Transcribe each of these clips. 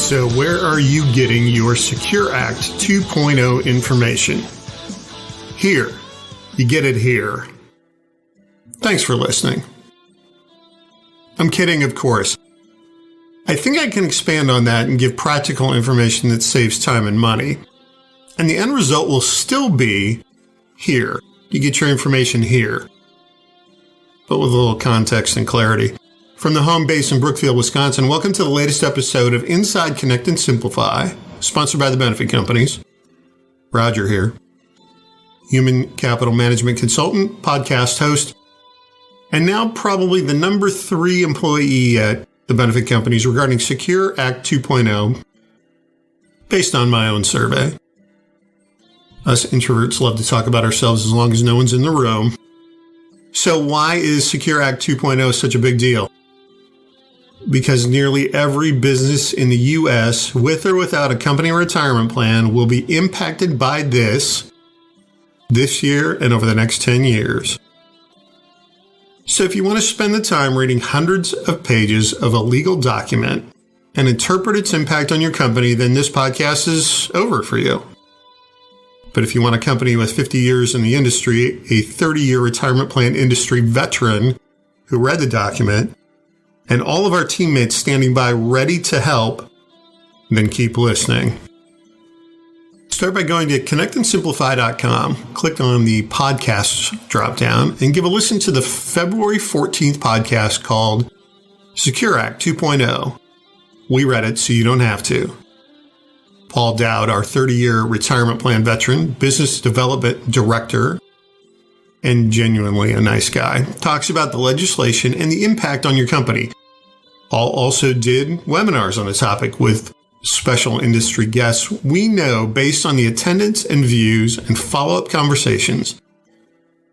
So where are you getting your Secure Act 2.0 information? Here. You get it here. Thanks for listening. I'm kidding, of course. I think I can expand on that and give practical information that saves time and money. And the end result will still be here. You get your information here, but with a little context and clarity. From the home base in Brookfield, Wisconsin, welcome to the latest episode of Inside Connect and Simplify, sponsored by the benefit companies. Roger here. Human capital management consultant, podcast host, and now probably the number 3 employee at the benefit companies regarding Secure Act 2.0, based on my own survey. Us introverts love to talk about ourselves as long as no one's in the room. So why is Secure Act 2.0 such a big deal? Because nearly every business in the U.S., with or without a company retirement plan, will be impacted by this year and over the next 10 years. So if you want to spend the time reading hundreds of pages of a legal document and interpret its impact on your company, then this podcast is over for you. But if you want a company with 50 years in the industry, a 30-year retirement plan industry veteran who read the document, and all of our teammates standing by ready to help, then keep listening. Start by going to connectandsimplify.com, click on the podcasts dropdown, and give a listen to the February 14th podcast called Secure Act 2.0. We read it so you don't have to. Paul Dowd, our 30-year retirement plan veteran, business development director, and genuinely a nice guy, talks about the legislation and the impact on your company. Paul also did webinars on the topic with special industry guests. We know, based on the attendance and views and follow-up conversations,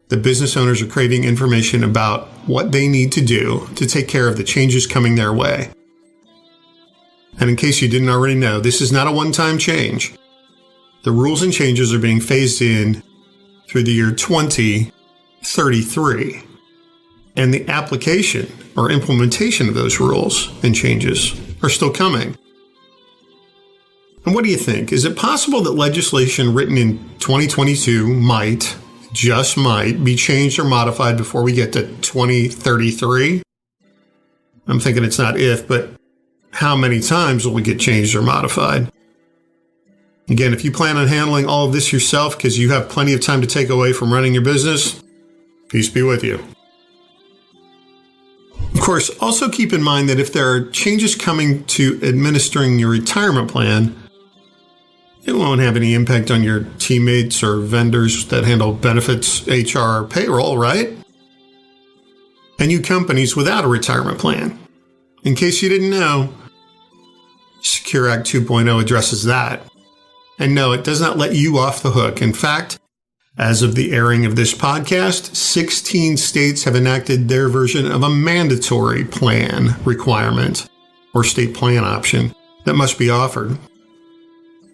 that business owners are craving information about what they need to do to take care of the changes coming their way. And in case you didn't already know, this is not a one-time change. The rules and changes are being phased in through the year 2033. And the application or implementation of those rules and changes are still coming. And what do you think? Is it possible that legislation written in 2022 might, just might, be changed or modified before we get to 2033? I'm thinking it's not if, but how many times will it get changed or modified? Again, if you plan on handling all of this yourself because you have plenty of time to take away from running your business, peace be with you. Of course, also keep in mind that if there are changes coming to administering your retirement plan, it won't have any impact on your teammates or vendors that handle benefits, HR, or payroll, right? And you companies without a retirement plan. In case you didn't know, Secure Act 2.0 addresses that. And no, it does not let you off the hook. In fact, as of the airing of this podcast, 16 states have enacted their version of a mandatory plan requirement or state plan option that must be offered.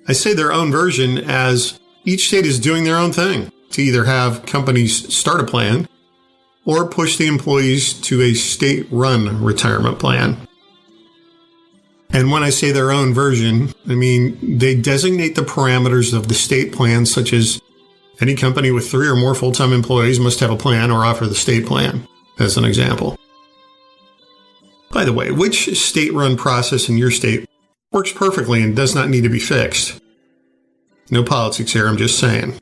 I say their own version as each state is doing their own thing to either have companies start a plan or push the employees to a state-run retirement plan. And when I say their own version, I mean they designate the parameters of the state plan, such as any company with 3 or more full-time employees must have a plan or offer the state plan, as an example. By the way, which state-run process in your state works perfectly and does not need to be fixed? No politics here, I'm just saying.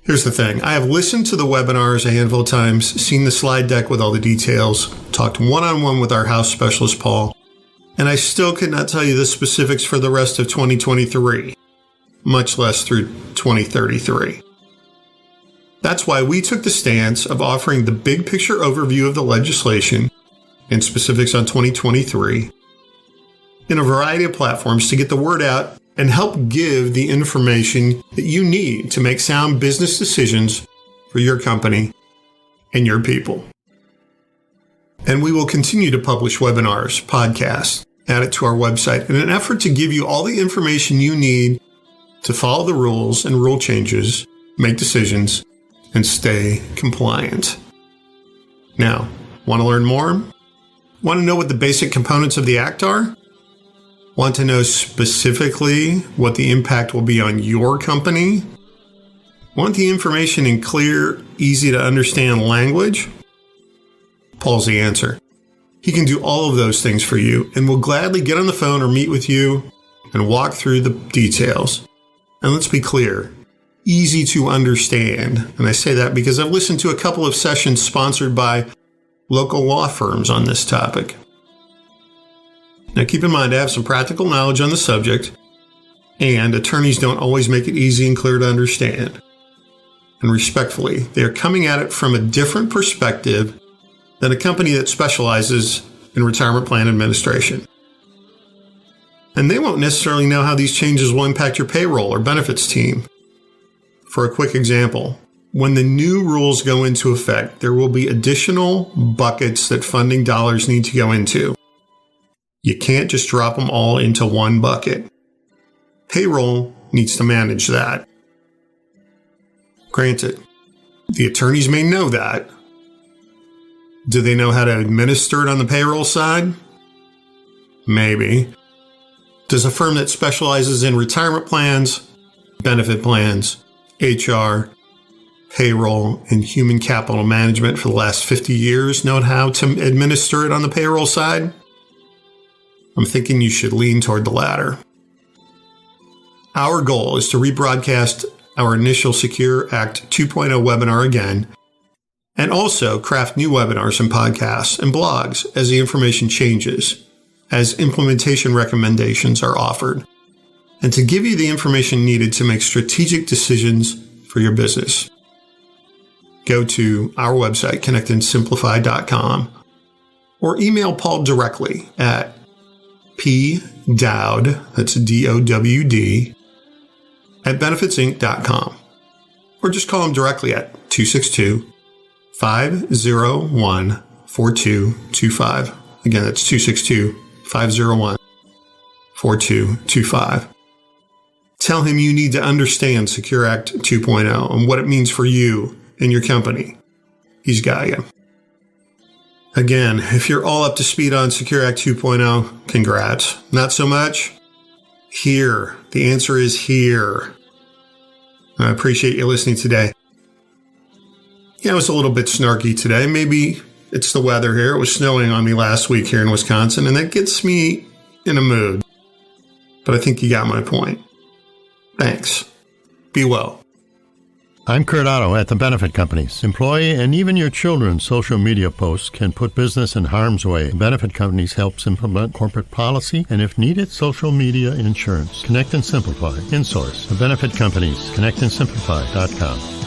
Here's the thing. I have listened to the webinars a handful of times, seen the slide deck with all the details, talked one-on-one with our house specialist, Paul, and I still could not tell you the specifics for the rest of 2023, much less through 2033. That's why we took the stance of offering the big picture overview of the legislation and specifics on 2023 in a variety of platforms to get the word out and help give the information that you need to make sound business decisions for your company and your people. And we will continue to publish webinars, podcasts, add it to our website in an effort to give you all the information you need to follow the rules and rule changes, make decisions, and stay compliant. Now, want to learn more? Want to know what the basic components of the Act are? Want to know specifically what the impact will be on your company? Want the information in clear, easy to understand language? Paul's the answer. He can do all of those things for you and will gladly get on the phone or meet with you and walk through the details. And let's be clear, easy to understand. And I say that because I've listened to a couple of sessions sponsored by local law firms on this topic. Now keep in mind I have some practical knowledge on the subject, and attorneys don't always make it easy and clear to understand. And respectfully, they are coming at it from a different perspective than a company that specializes in retirement plan administration. And they won't necessarily know how these changes will impact your payroll or benefits team. For a quick example, when the new rules go into effect, there will be additional buckets that funding dollars need to go into. You can't just drop them all into one bucket. Payroll needs to manage that. Granted, the attorneys may know that. Do they know how to administer it on the payroll side? Maybe. Does a firm that specializes in retirement plans, benefit plans, HR, payroll, and human capital management for the last 50 years know how to administer it on the payroll side? I'm thinking you should lean toward the latter. Our goal is to rebroadcast our initial Secure Act 2.0 webinar again, and also craft new webinars and podcasts and blogs as the information changes, as implementation recommendations are offered, and to give you the information needed to make strategic decisions for your business. Go to our website, connectandsimplify.com, or email Paul directly at pdowd, that's D-O-W-D, at benefitsinc.com, or just call him directly at 262-501-4225. Again, that's 262-501-4225. Tell him you need to understand Secure Act 2.0 and what it means for you and your company. He's got you. Again, if you're all up to speed on Secure Act 2.0, congrats. Not so much? Here. The answer is here. I appreciate you listening today. Yeah, it was a little bit snarky today. Maybe it's the weather here. It was snowing on me last week here in Wisconsin, and that gets me in a mood. But I think you got my point. Thanks. Be well. I'm Kurt Otto at the Benefit Companies. Employee and even your children's social media posts can put business in harm's way. Benefit Companies helps implement corporate policy and, if needed, social media insurance. Connect and Simplify. Insource. The Benefit Companies. ConnectandSimplify.com.